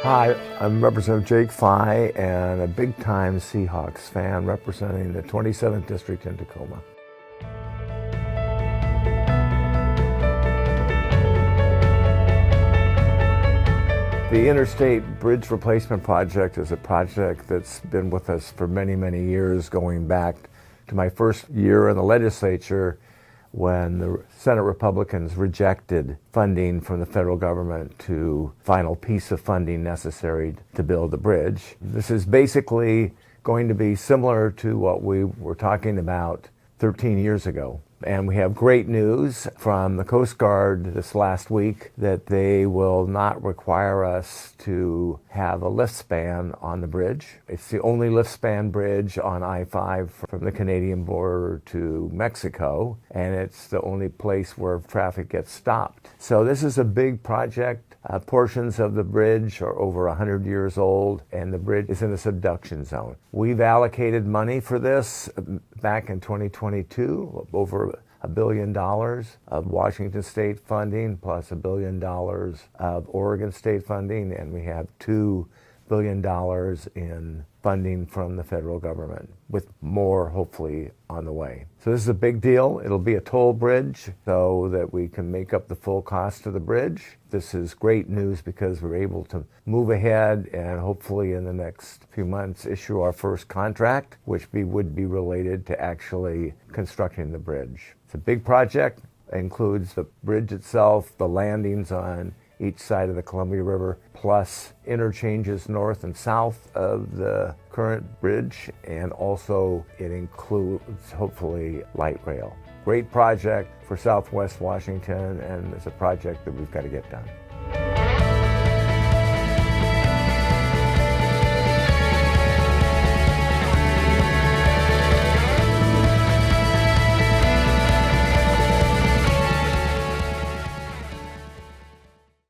Hi, I'm Representative Jake Fye and a big-time Seahawks fan representing the 27th District in Tacoma. The Interstate Bridge Replacement Project is a project that's been with us for many, many years, going back to my first year in the legislature when the Senate Republicans rejected funding from the federal government to final piece of funding necessary to build the bridge. This is basically going to be similar to what we were talking about 13 years ago. And we have great news from the Coast Guard this last week that they will not require us to have a lift span on the bridge. It's the only lift span bridge on I-5 from the Canadian border to Mexico, and it's the only place where traffic gets stopped. So this is a big project. Portions of the bridge are over 100 years old, and the bridge is in a subduction zone. We've allocated money for this back in 2022, over $1 billion of Washington state funding, plus $1 billion of Oregon state funding, and we have $2 billion in funding from the federal government, with more hopefully on the way. So this is a big deal. It'll be a toll bridge so that we can make up the full cost of the bridge. This is great news because we're able to move ahead and hopefully in the next few months issue our first contract, which would be related to actually constructing the bridge. It's a big project. It includes the bridge itself, the landings on each side of the Columbia River, plus interchanges north and south of the current bridge, and also it includes, hopefully, light rail. Great project for Southwest Washington, and it's a project that we've got to get done.